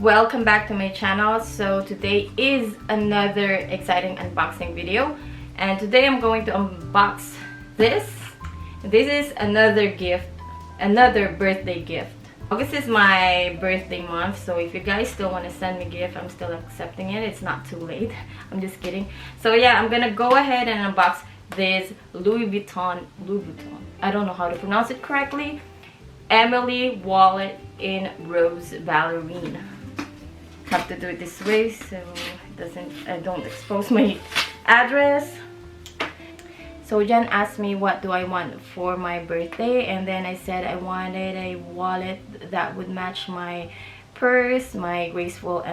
welcome back to my channel. So today is another exciting unboxing video, and today I'm going to unbox this. This is another gift, another birthday gift. August is my birthday month, so if you guys still want to send me a gift, I'm still accepting it. It's not too late. I'm just kidding. So yeah, I'm gonna go ahead and unbox this Louis Vuitton, I don't know how to pronounce it correctly, Emilie wallet in rose ballerine. Have to do it this way so I don't expose my address. So Jen asked me what do I want for my birthday, and then I said I wanted a wallet that would match my purse, my graceful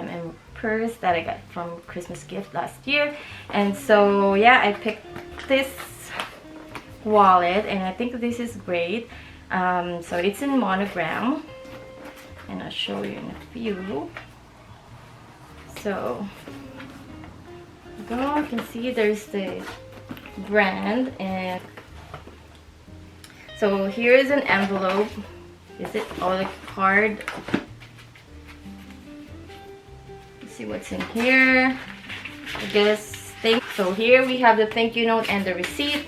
purse that I got from Christmas gift last year. And so yeah, I picked this wallet and I think this is great. So it's in monogram and I'll show you in a few. So you can see there's the brand, and so here is an envelope. Is it all the card? Let's see what's in here. I guess so here we have the thank you note and the receipt.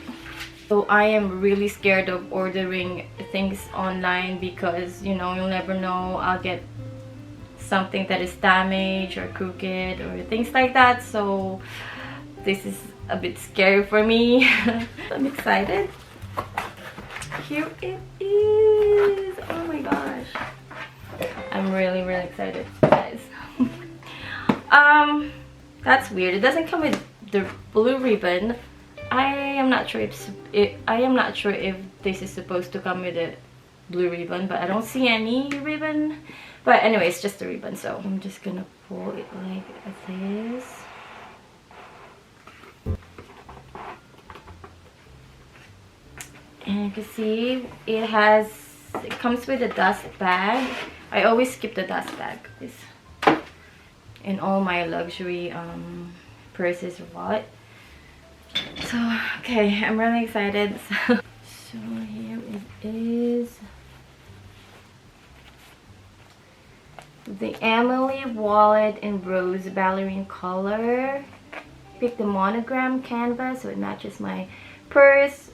So I am really scared of ordering things online because, you know, you'll never know, I'll get something that is damaged or crooked or things like that. So this is a bit scary for me. I'm excited. Here it is. Oh my gosh, I'm really excited, guys. That's weird. It doesn't come with the blue ribbon. I am not sure if this is supposed to come with a blue ribbon, but I don't see any ribbon. But anyway, it's just a ribbon, so I'm just gonna pull it like this. And you can see it comes with a dust bag. I always skip the dust bag in all my luxury purses or wallet. So okay, I'm really excited. So here it is, the Emilie wallet in rose ballerine color. Pick the monogram canvas so it matches my purse.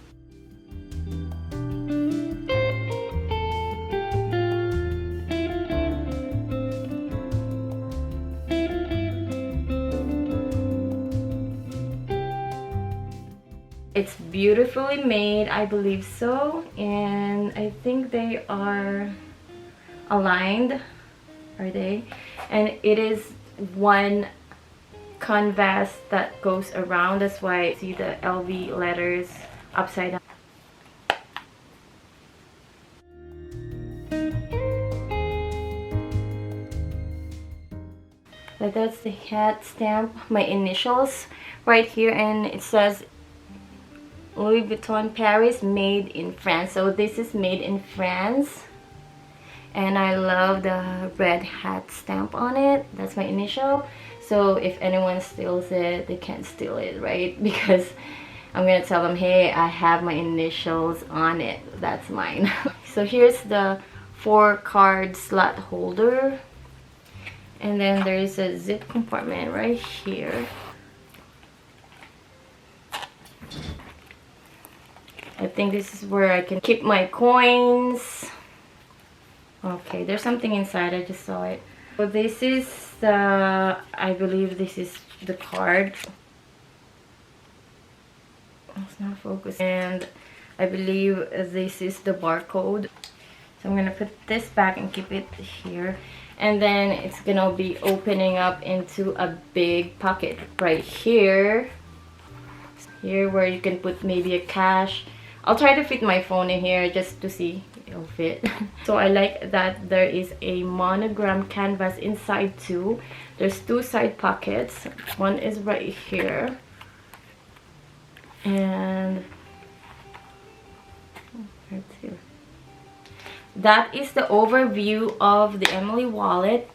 It's beautifully made, I believe so, and I think they are aligned, are they? And it is one canvas that goes around, that's why I see the LV letters upside down. So that's the hat stamp, my initials right here, and it says Louis Vuitton Paris, made in France. So this is made in France, and I love the red hat stamp on it. That's my initial, so if anyone steals it, they can't steal it, right? Because I'm gonna tell them, hey, I have my initials on it, that's mine. So here's the 4-card slot holder, and then there's a zip compartment right here. I think this is where I can keep my coins. Okay, there's something inside, I just saw it. So this is the, I believe this is the card. It's not focused. And I believe this is the barcode. So I'm gonna put this back and keep it here. And then it's gonna be opening up into a big pocket right here. Here where you can put maybe a cash. I'll try to fit my phone in here just to see it'll fit. So I like that there is a monogram canvas inside too. There's 2 side pockets. One is right here. And right here. That is the overview of the Emilie wallet.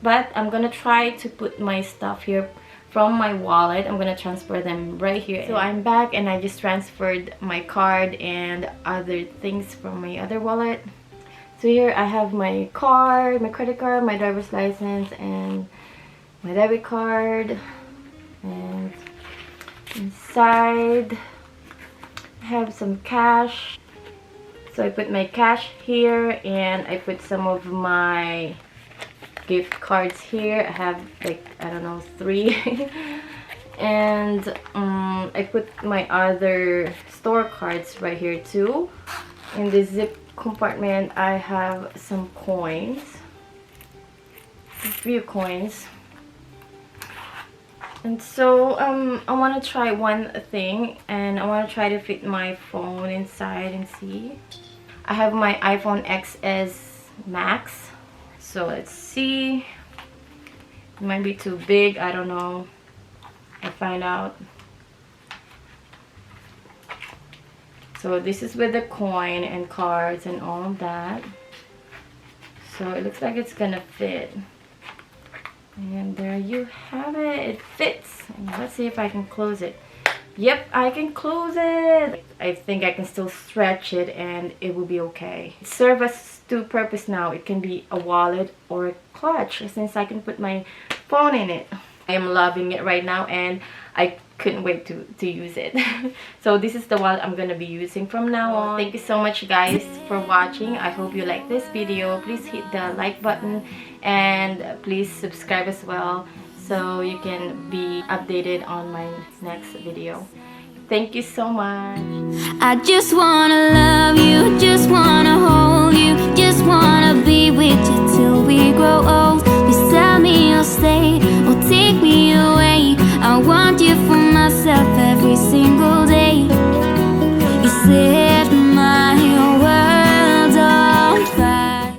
But I'm gonna try to put my stuff here from my wallet. I'm gonna transfer them right here. So I'm back and I just transferred my card and other things from my other wallet. So here I have my card, my credit card, my driver's license, and my debit card. And inside I have some cash. So I put my cash here, and I put some of my gift cards here. I have like, I don't know, 3. And I put my other store cards right here too. In the zip compartment I have some coins, a few coins. And so I want to try one thing, and I want to try to fit my phone inside and see. I have my iPhone XS Max, so let's see. It might be too big, I don't know. I'll find out. So this is with the coin and cards and all of that. So it looks like it's gonna fit. And there you have it. It fits. And let's see if I can close it. Yep, I can close it. I think I can still stretch it and it will be okay. It serves as two purpose now. It can be a wallet or a clutch, since I can put my phone in it. I am loving it right now, and I couldn't wait to use it. So this is the wallet I'm gonna be using from now on. Thank you so much guys for watching. I hope you like this video. Please hit the like button, and please subscribe as well, so you can be updated on my next video. Thank you so much. I just wanna love you, just wanna hold you, just wanna be with you till we grow old. Please tell me you'll stay.